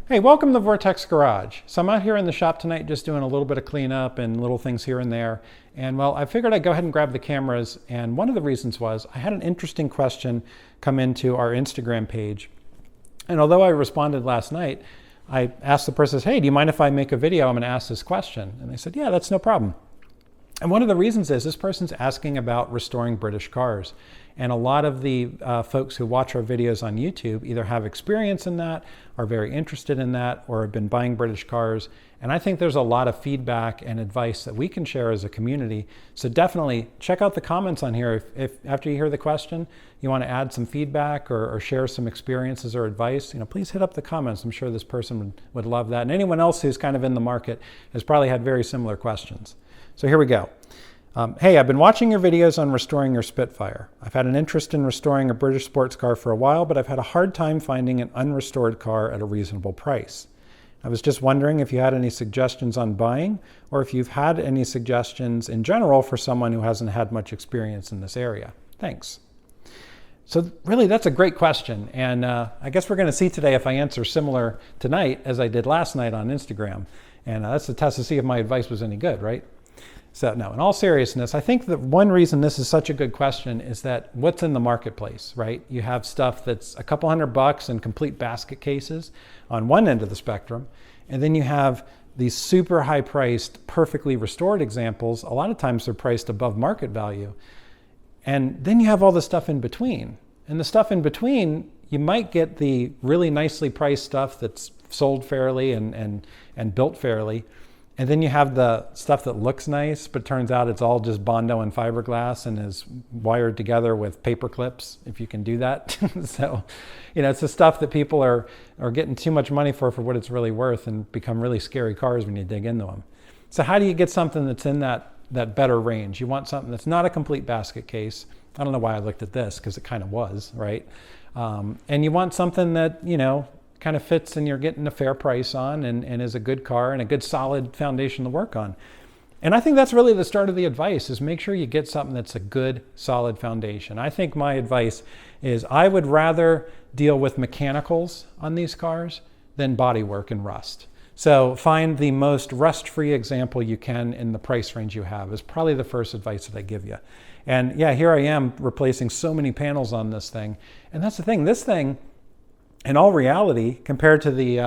Hey, welcome to Vortex Garage. So I'm out here in the shop tonight just doing a little bit of cleanup and little things here and there. And well, I figured I'd go ahead and grab the cameras. And one of the reasons was I had an interesting question come into our Instagram page. And although I responded last night, I asked the person, hey, do you mind if I make a video? I'm going to ask this question. And they said, yeah, that's no problem. And one of the reasons is this person's asking about restoring British cars. And a lot of the folks who watch our videos on YouTube either have experience in that, are very interested in that, or have been buying British cars. And I think there's a lot of feedback and advice that we can share as a community. So definitely check out the comments on here. If after you hear the question, you want to add some feedback or share some experiences or advice, please hit up the comments. I'm sure this person would love that. And anyone else who's kind of in the market has probably had very similar questions. So here we go. Hey, I've been watching your videos on restoring your Spitfire. I've had an interest in restoring a British sports car for a while, but I've had a hard time finding an unrestored car at a reasonable price. I was just wondering if you had any suggestions on buying, or if you've had any suggestions in general for someone who hasn't had much experience in this area. Thanks. So really, that's a great question. And I guess we're going to see today if I answer similar tonight as I did last night on Instagram. And that's the test to see if my advice was any good, right? So no, in all seriousness, I think that one reason this is such a good question is that what's in the marketplace, right? You have stuff that's a couple $100 in complete basket cases on one end of the spectrum. And then you have these super high priced, perfectly restored examples. A lot of times they're priced above market value. And then you have all the stuff in between. And the stuff in between, you might get the really nicely priced stuff that's sold fairly and built fairly. And then you have the stuff that looks nice, but turns out it's all just Bondo and fiberglass and is wired together with paper clips, if you can do that. So, it's the stuff that people are getting too much money for what it's really worth and become really scary cars when you dig into them. So how do you get something that's in that better range? You want something that's not a complete basket case. I don't know why I looked at this, because it kind of was, right? And you want something that, kind of fits and you're getting a fair price on and is a good car and a good solid foundation to work on. And I think that's really the start of the advice, is make sure you get something that's a good solid foundation. I think my advice is I would rather deal with mechanicals on these cars than bodywork and rust. So find the most rust-free example you can in the price range you have is probably the first advice that I give you. And yeah, here I am replacing so many panels on this thing. And that's the thing, this thing, in all reality, compared to the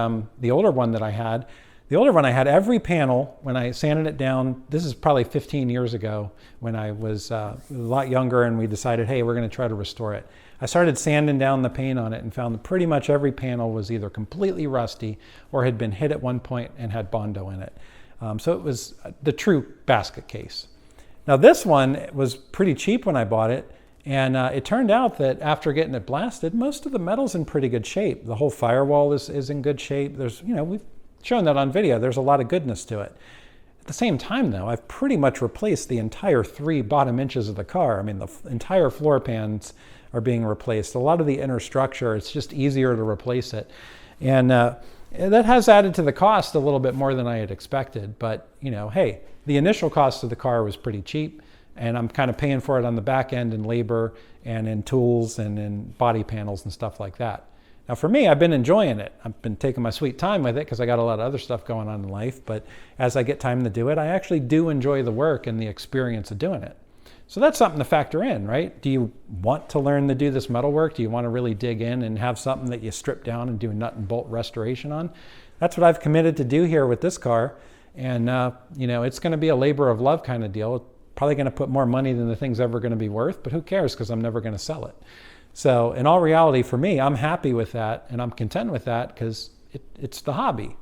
older one that I had, the older one I had every panel, when I sanded it down, this is probably 15 years ago when I was a lot younger and we decided, hey, we're going to try to restore it. I started sanding down the paint on it and found that pretty much every panel was either completely rusty or had been hit at one point and had Bondo in it. So it was the true basket case. Now this one was pretty cheap when I bought it. And it turned out that after getting it blasted, most of the metal's in pretty good shape. The whole firewall is in good shape. There's, we've shown that on video. There's a lot of goodness to it. At the same time, though, I've pretty much replaced the entire 3 bottom inches of the car. I mean, the entire floor pans are being replaced. A lot of the inner structure, it's just easier to replace it. And that has added to the cost a little bit more than I had expected. But, hey, the initial cost of the car was pretty cheap. And I'm kind of paying for it on the back end in labor and in tools and in body panels and stuff like that. Now for me, I've been enjoying it. I've been taking my sweet time with it because I got a lot of other stuff going on in life. But as I get time to do it, I actually do enjoy the work and the experience of doing it. So that's something to factor in, right? Do you want to learn to do this metal work? Do you want to really dig in and have something that you strip down and do nut and bolt restoration on? That's what I've committed to do here with this car. And, it's going to be a labor of love kind of deal. Probably going to put more money than the thing's ever going to be worth, but who cares, because I'm never going to sell it. So in all reality, for me, I'm happy with that and I'm content with that because it's the hobby.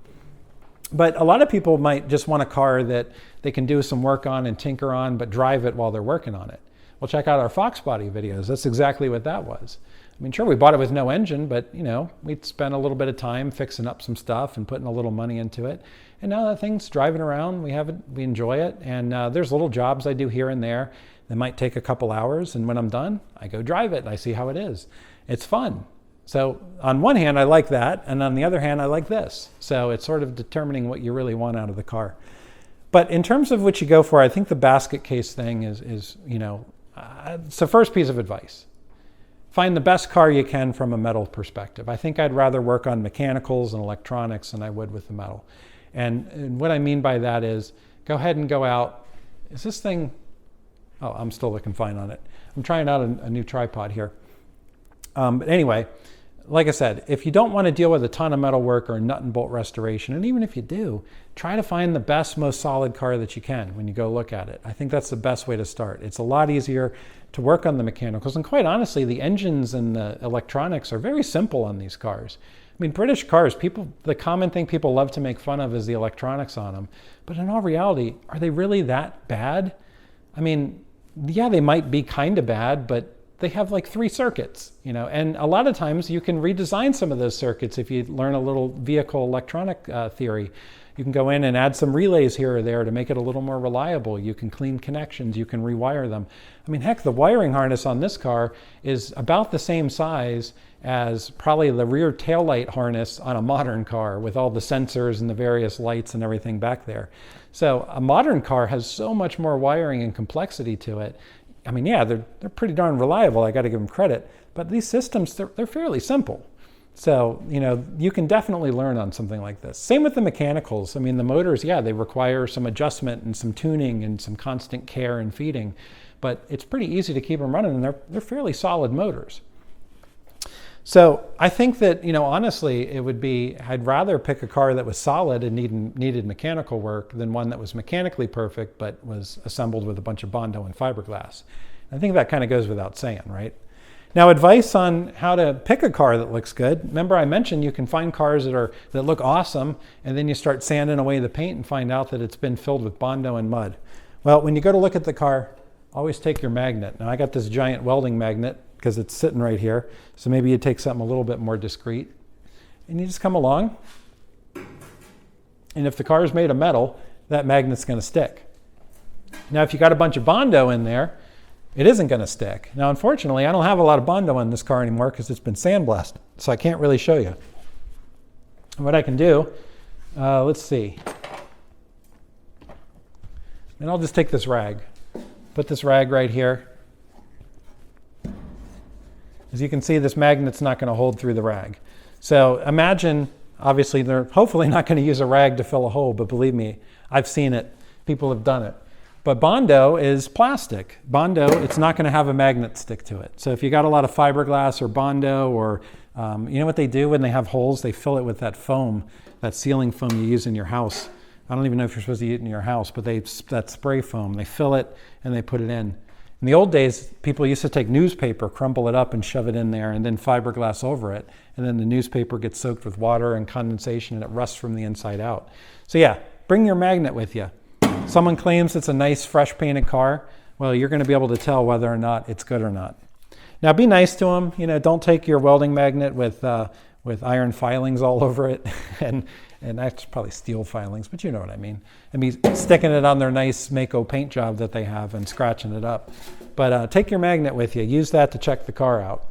But a lot of people might just want a car that they can do some work on and tinker on, but drive it while they're working on it. Well, check out our Fox body videos. That's exactly what that was. I mean, sure, we bought it with no engine, but we'd spent a little bit of time fixing up some stuff and putting a little money into it. And now that thing's driving around, we enjoy it. And there's little jobs I do here and there that might take a couple hours. And when I'm done, I go drive it and I see how it is. It's fun. So on one hand, I like that. And on the other hand, I like this. So it's sort of determining what you really want out of the car. But in terms of what you go for, I think the basket case thing is it's the first piece of advice. find the best car you can from a metal perspective. I think I'd rather work on mechanicals and electronics than I would with the metal. And what I mean by that is, go ahead and go out. Is this thing, oh, I'm still looking fine on it. I'm trying out a new tripod here. But anyway, like I said, if you don't want to deal with a ton of metal work or nut and bolt restoration, and even if you do, try to find the best, most solid car that you can when you go look at it. I think that's the best way to start. It's a lot easier to work on the mechanicals. And quite honestly, the engines and the electronics are very simple on these cars. I mean, British cars, the common thing people love to make fun of is the electronics on them. But in all reality, are they really that bad? I mean, yeah, they might be kind of bad, but they have like 3 circuits, and a lot of times you can redesign some of those circuits if you learn a little vehicle electronic theory. You can go in and add some relays here or there to make it a little more reliable. You can clean connections, you can rewire them. I mean, heck, the wiring harness on this car is about the same size as probably the rear taillight harness on a modern car with all the sensors and the various lights and everything back there. So a modern car has so much more wiring and complexity to it. I mean, yeah, they're pretty darn reliable. I got to give them credit. But these systems, they're fairly simple. So, you can definitely learn on something like this. Same with the mechanicals. I mean, the motors, yeah, they require some adjustment and some tuning and some constant care and feeding. But it's pretty easy to keep them running, and they're fairly solid motors. So I think that, honestly, I'd rather pick a car that was solid and needed mechanical work than one that was mechanically perfect but was assembled with a bunch of Bondo and fiberglass. I think that kind of goes without saying, right? Now, advice on how to pick a car that looks good. Remember I mentioned you can find cars that look awesome, and then you start sanding away the paint and find out that it's been filled with Bondo and mud. Well, when you go to look at the car, always take your magnet. Now, I got this giant welding magnet because it's sitting right here. So maybe you take something a little bit more discreet. And you just come along. And if the car is made of metal, that magnet's going to stick. Now, if you got a bunch of Bondo in there, it isn't going to stick. Now, unfortunately, I don't have a lot of Bondo in this car anymore because it's been sandblasted. So I can't really show you. What I can do, let's see. And I'll just take this rag. Put this rag right here. As you can see, this magnet's not going to hold through the rag. So imagine, obviously, they're hopefully not going to use a rag to fill a hole, but believe me, I've seen it. People have done it. But Bondo is plastic. Bondo, it's not going to have a magnet stick to it. So if you got a lot of fiberglass or Bondo, or you know what they do when they have holes? They fill it with that foam, that sealing foam you use in your house. I don't even know if you're supposed to use it in your house, but that spray foam, they fill it and they put it in. In the old days, people used to take newspaper, crumple it up and shove it in there, and then fiberglass over it. And then the newspaper gets soaked with water and condensation, and it rusts from the inside out. So yeah, bring your magnet with you. Someone claims it's a nice, fresh painted car. Well, you're going to be able to tell whether or not it's good or not. Now, be nice to them. Don't take your welding magnet with iron filings all over it, and that's probably steel filings, but you know what I mean. And be sticking it on their nice Mako paint job that they have and scratching it up. But take your magnet with you. Use that to check the car out.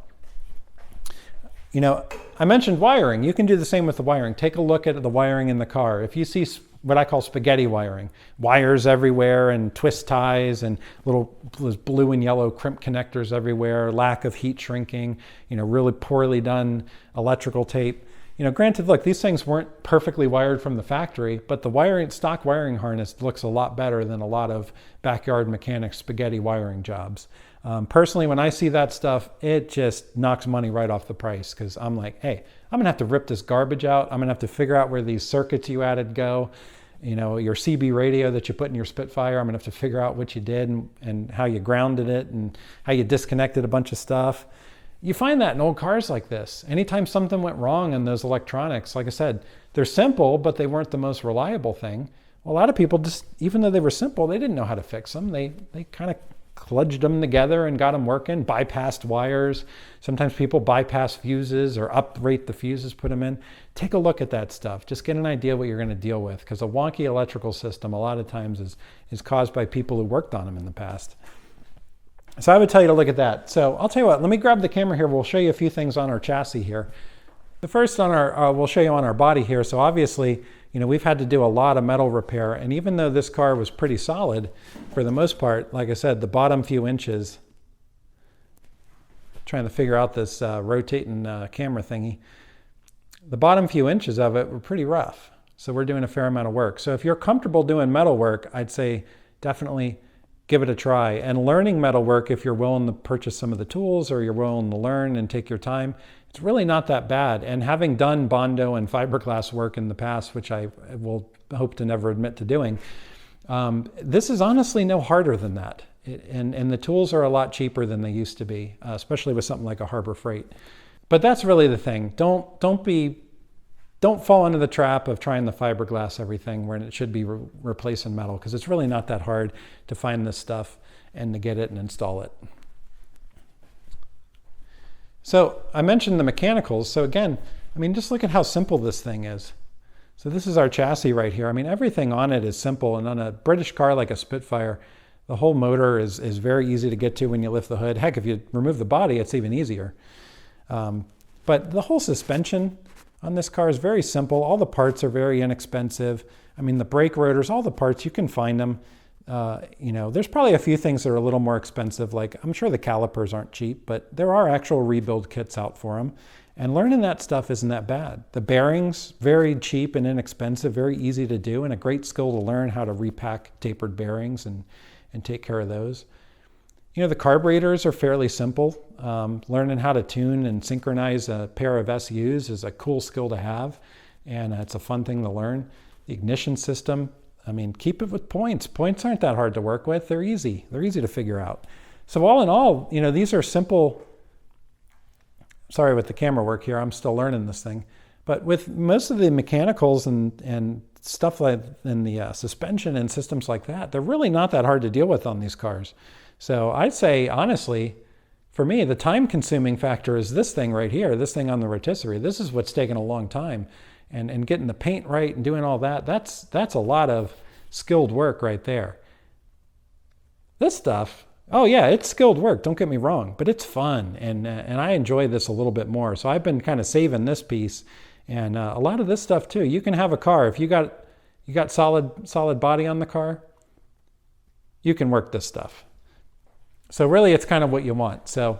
I mentioned wiring. You can do the same with the wiring. Take a look at the wiring in the car. If you see what I call spaghetti wiring, wires everywhere and twist ties and little blue and yellow crimp connectors everywhere, lack of heat shrinking, really poorly done electrical tape. Granted, look, these things weren't perfectly wired from the factory, but the stock wiring harness looks a lot better than a lot of backyard mechanic spaghetti wiring jobs. Personally, when I see that stuff, it just knocks money right off the price, because I'm like, hey, I'm going to have to rip this garbage out. I'm going to have to figure out where these circuits you added go. Your CB radio that you put in your Spitfire, I'm going to have to figure out what you did and how you grounded it and how you disconnected a bunch of stuff. You find that in old cars like this. Anytime something went wrong in those electronics, like I said, they're simple, but they weren't the most reliable thing. Well, a lot of people just, even though they were simple, they didn't know how to fix them. They kind of kludged them together and got them working, bypassed wires. Sometimes people bypass fuses or uprate the fuses, put them in. Take a look at that stuff. Just get an idea what you're going to deal with, because a wonky electrical system a lot of times is caused by people who worked on them in the past. So I would tell you to look at that. So I'll tell you what, let me grab the camera here. We'll show you a few things on our chassis here. The first we'll show you on our body here. So obviously, we've had to do a lot of metal repair. And even though this car was pretty solid, for the most part, like I said, the bottom few inches, trying to figure out this rotating camera thingy. The bottom few inches of it were pretty rough. So we're doing a fair amount of work. So if you're comfortable doing metal work, I'd say definitely give it a try. And learning metal work, if you're willing to purchase some of the tools or you're willing to learn and take your time, it's really not that bad. And having done Bondo and fiberglass work in the past, which I will hope to never admit to doing, this is honestly no harder than that. And the tools are a lot cheaper than they used to be, especially with something like a Harbor Freight. But that's really the thing. Don't fall into the trap of trying the fiberglass everything when it should be replacing metal, because it's really not that hard to find this stuff and to get it and install it. So I mentioned the mechanicals. So again, I mean, just look at how simple this thing is. So this is our chassis right here. I mean, everything on it is simple. And on a British car like a Spitfire, the whole motor is very easy to get to when you lift the hood. Heck, if you remove the body, it's even easier. But the whole suspension on this car is very simple. All the parts are very inexpensive. I mean, the brake rotors, all the parts, you can find them. There's probably a few things that are a little more expensive. Like, I'm sure the calipers aren't cheap, but there are actual rebuild kits out for them. And learning that stuff isn't that bad. The bearings, very cheap and inexpensive, very easy to do, and a great skill to learn how to repack tapered bearings and take care of those. The carburetors are fairly simple. Learning how to tune and synchronize a pair of SUs is a cool skill to have, and it's a fun thing to learn. The ignition system, I mean, keep it with points. Points aren't that hard to work with. They're easy. They're easy to figure out. So all in all, these are simple. Sorry with the camera work here. I'm still learning this thing. But with most of the mechanicals and stuff like in the suspension and systems like that, they're really not that hard to deal with on these cars. So I'd say, honestly, for me, the time-consuming factor is this thing right here, this thing on the rotisserie. This is what's taken a long time. And getting the paint right and doing all that, that's a lot of skilled work right there. This stuff, oh yeah, it's skilled work, don't get me wrong, but it's fun, and I enjoy this a little bit more. So I've been kind of saving this piece, and a lot of this stuff too. You can have a car, if you got solid body on the car, you can work this stuff. So really, it's kind of what you want. So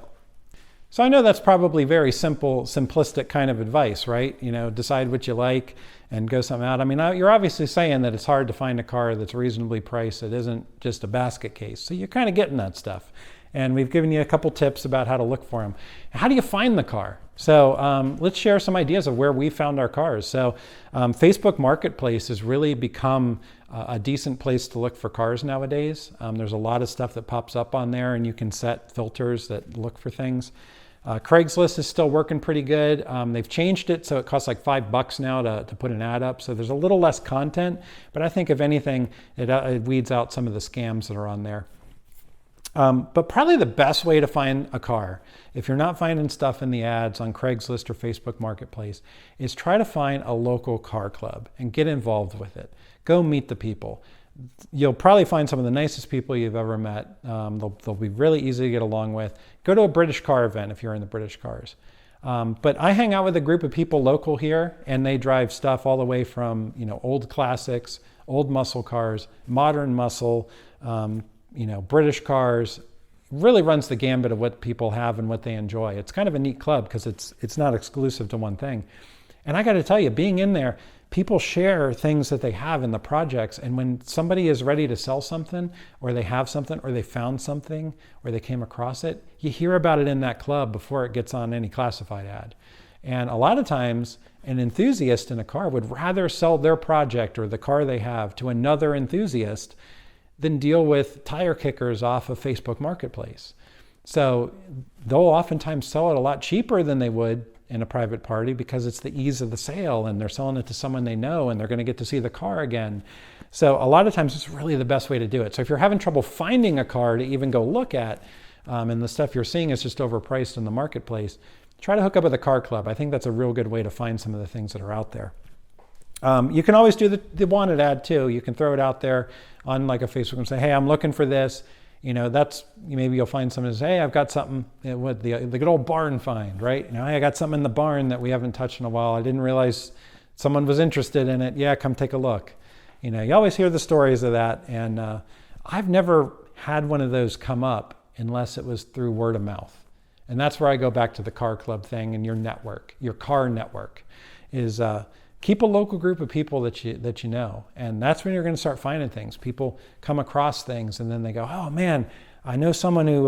I know that's probably very simple, simplistic kind of advice, right? Decide what you like and go something out. I mean, you're obviously saying that it's hard to find a car that's reasonably priced. It isn't just a basket case. So you're kind of getting that stuff. And we've given you a couple tips about how to look for them. How do you find the car? So let's share some ideas of where we found our cars. So Facebook Marketplace has really become a decent place to look for cars nowadays. There's a lot of stuff that pops up on there, and you can set filters that look for things. Craigslist is still working pretty good. They've changed it so it costs like $5 now to put an ad up. So there's a little less content, but I think if anything, it weeds out some of the scams that are on there. But probably the best way to find a car, if you're not finding stuff in the ads on Craigslist or Facebook Marketplace, is try to find a local car club and get involved with it. Go meet the people. You'll probably find some of the nicest people you've ever met. They'll be really easy to get along with. Go to a British car event if you're in the British cars. But I hang out with a group of people local here, and they drive stuff all the way from old classics, old muscle cars, modern muscle, British cars. Really runs the gambit of what people have and what they enjoy. It's kind of a neat club because it's not exclusive to one thing. And I got to tell you, being in there, people share things that they have in the projects. And when somebody is ready to sell something, or they have something, or they found something, or they came across it, you hear about it in that club before it gets on any classified ad. And a lot of times, an enthusiast in a car would rather sell their project or the car they have to another enthusiast than deal with tire kickers off of Facebook Marketplace. So they'll oftentimes sell it a lot cheaper than they would in a private party because it's the ease of the sale, and they're selling it to someone they know, and they're going to get to see the car again. So a lot of times it's really the best way to do it. So if you're having trouble finding a car to even go look at, and the stuff you're seeing is just overpriced in the marketplace, try to hook up with a car club. I think that's a real good way to find some of the things that are out there. You can always do the wanted ad too. You can throw it out there on like a Facebook and say, hey, I'm looking for this. Maybe you'll find someone who says, hey, I've got something with the good old barn find, right? Hey, I got something in the barn that we haven't touched in a while. I didn't realize someone was interested in it. Yeah, come take a look. You always hear the stories of that. And I've never had one of those come up unless it was through word of mouth. And that's where I go back to the car club thing and your network, your car network, is keep a local group of people that you know. And that's when you're going to start finding things. People come across things and then they go, oh man, I know someone who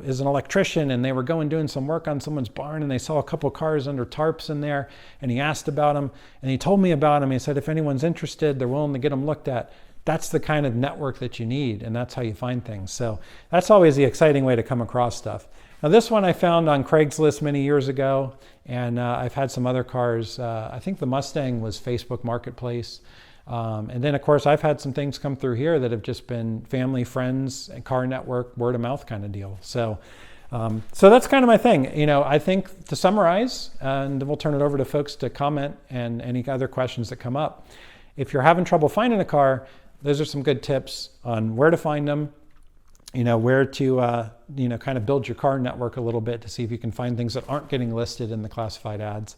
is an electrician, and they were doing some work on someone's barn, and they saw a couple cars under tarps in there, and he asked about them, and he told me about them. He said if anyone's interested, they're willing to get them looked at. That's the kind of network that you need, and that's how you find things. So that's always the exciting way to come across stuff. Now this one I found on Craigslist many years ago, and I've had some other cars. I think the Mustang was Facebook Marketplace. And then of course I've had some things come through here that have just been family, friends, and car network, word of mouth kind of deal. So that's kind of my thing. I think to summarize, and we'll turn it over to folks to comment and any other questions that come up. If you're having trouble finding a car, those are some good tips on where to find them, where to, kind of build your car network a little bit to see if you can find things that aren't getting listed in the classified ads.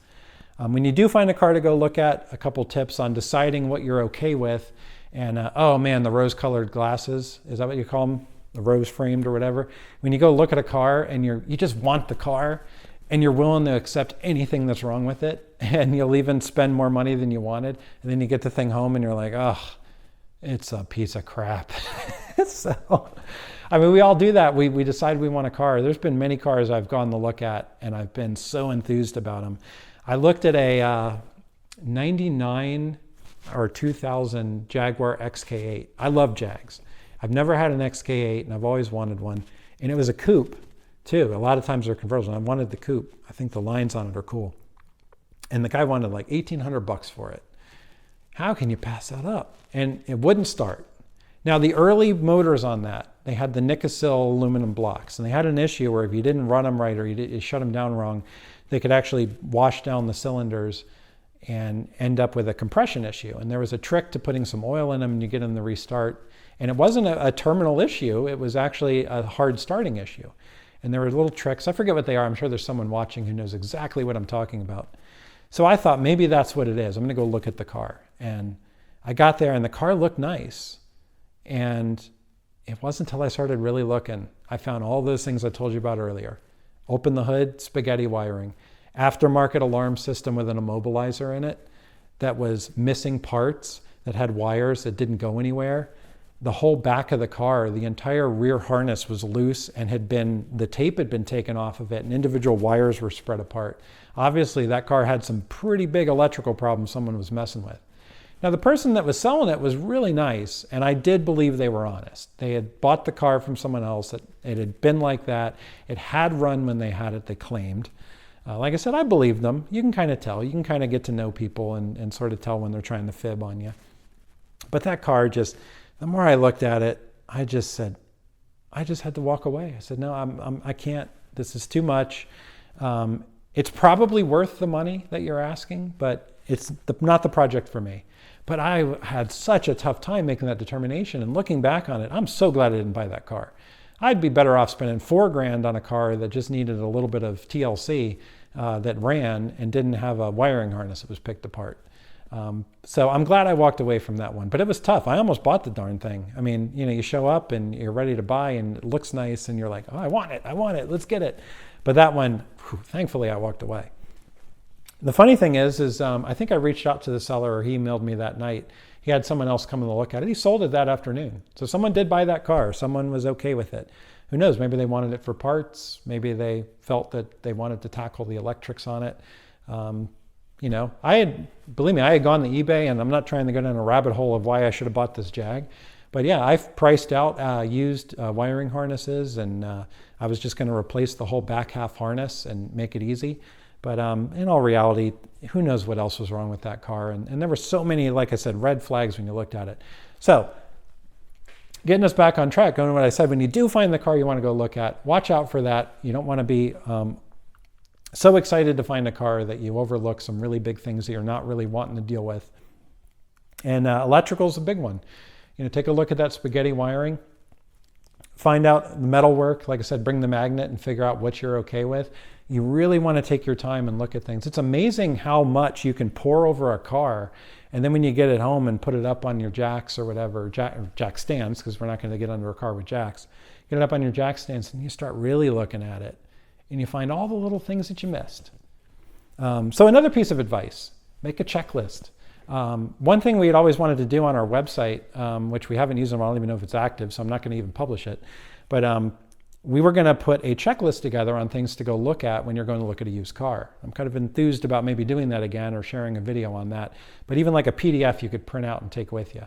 When you do find a car to go look at, a couple tips on deciding what you're okay with. And oh man, the rose-colored glasses, is that what you call them? The rose-framed or whatever. When you go look at a car and you just want the car and you're willing to accept anything that's wrong with it, and you'll even spend more money than you wanted, and then you get the thing home and you're like, oh, it's a piece of crap. So, I mean, we all do that. We decide we want a car. There's been many cars I've gone to look at and I've been so enthused about them. I looked at a 99 or 2000 Jaguar XK8. I love Jags. I've never had an XK8 and I've always wanted one. And it was a coupe too. A lot of times they're convertibles. I wanted the coupe. I think the lines on it are cool. And the guy wanted like $1,800 for it. How can you pass that up? And it wouldn't start. Now the early motors on that, they had the Nikasil aluminum blocks, and they had an issue where if you didn't run them right or you shut them down wrong, they could actually wash down the cylinders and end up with a compression issue. And there was a trick to putting some oil in them and you get them to restart. And it wasn't a terminal issue, it was actually a hard starting issue. And there were little tricks, I forget what they are, I'm sure there's someone watching who knows exactly what I'm talking about. So I thought maybe that's what it is. I'm gonna go look at the car. And I got there and the car looked nice. And it wasn't until I started really looking, I found all those things I told you about earlier. Open the hood, spaghetti wiring. Aftermarket alarm system with an immobilizer in it that was missing parts, that had wires that didn't go anywhere. The whole back of the car, the entire rear harness was loose and the tape had been taken off of it and individual wires were spread apart. Obviously that car had some pretty big electrical problems someone was messing with. Now the person that was selling it was really nice, and I did believe they were honest. They had bought the car from someone else, that it had been like that. It had run when they had it, they claimed. Like I said, I believed them. You can kind of tell. You can kind of get to know people and sort of tell when they're trying to fib on you. But that car just, the more I looked at it, I just had to walk away. I said, no, I can't. This is too much. It's probably worth the money that you're asking, but it's not the project for me. But I had such a tough time making that determination, and looking back on it, I'm so glad I didn't buy that car. I'd be better off spending $4,000 on a car that just needed a little bit of TLC that ran and didn't have a wiring harness that was picked apart. So I'm glad I walked away from that one, but it was tough. I almost bought the darn thing. I mean, you show up and you're ready to buy and it looks nice and you're like, oh, I want it, let's get it. But that one, thankfully I walked away. The funny thing is I think I reached out to the seller, or he emailed me that night. He had someone else come and look at it. He sold it that afternoon. So someone did buy that car. Someone was okay with it. Who knows? Maybe they wanted it for parts. Maybe they felt that they wanted to tackle the electrics on it. Believe me, I had gone to eBay, and I'm not trying to go down a rabbit hole of why I should have bought this Jag. But yeah, I've priced out used wiring harnesses, and I was just going to replace the whole back half harness and make it easy. But in all reality, who knows what else was wrong with that car. And there were so many, like I said, red flags when you looked at it. So getting us back on track, going to what I said, when you do find the car you want to go look at, watch out for that. You don't want to be so excited to find a car that you overlook some really big things that you're not really wanting to deal with. And electrical is a big one. Take a look at that spaghetti wiring. Find out the metal work. Like I said, bring the magnet and figure out what you're okay with. You really want to take your time and look at things. It's amazing how much you can pour over a car, and then when you get it home and put it up on your jacks or whatever, jack stands, because we're not going to get under a car with jacks, get it up on your jack stands and you start really looking at it. and you find all the little things that you missed. So another piece of advice, make a checklist. One thing we had always wanted to do on our website, which we haven't used, and I don't even know if it's active, so I'm not going to even publish it, but we were going to put a checklist together on things to go look at when you're going to look at a used car. I'm kind of enthused about maybe doing that again or sharing a video on that. But even like a PDF you could print out and take with you.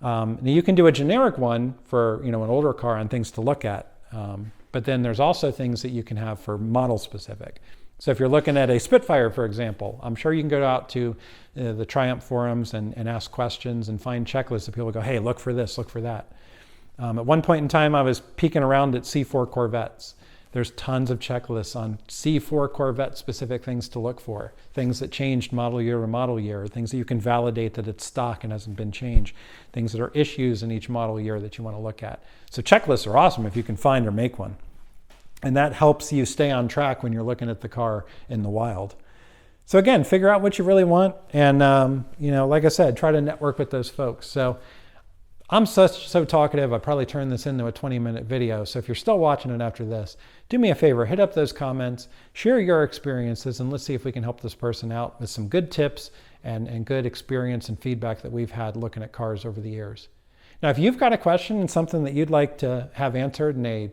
Now you can do a generic one for an older car on things to look at. But then there's also things that you can have for model specific. So if you're looking at a Spitfire, for example, I'm sure you can go out to the Triumph forums and ask questions and find checklists of people go, hey, look for this, look for that. At one point in time, I was peeking around at C4 Corvettes. There's tons of checklists on C4 Corvette specific things to look for, things that changed model year to model year, things that you can validate that it's stock and hasn't been changed, things that are issues in each model year that you want to look at. So checklists are awesome if you can find or make one. And that helps you stay on track when you're looking at the car in the wild. So again, figure out what you really want. And, like I said, try to network with those folks. So I'm so talkative, I probably turned this into a 20-minute video. So if you're still watching it after this, do me a favor, hit up those comments, share your experiences, and let's see if we can help this person out with some good tips and good experience and feedback that we've had looking at cars over the years. Now, if you've got a question and something that you'd like to have answered in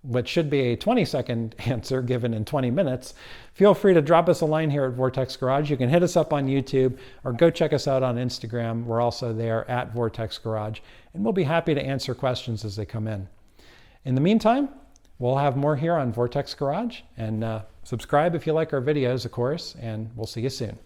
what should be a 20-second answer given in 20 minutes, feel free to drop us a line here at Vortex Garage. You can hit us up on YouTube or go check us out on Instagram. We're also there at Vortex Garage, and we'll be happy to answer questions as they come in. In the meantime, we'll have more here on Vortex Garage, and subscribe if you like our videos, of course, and we'll see you soon.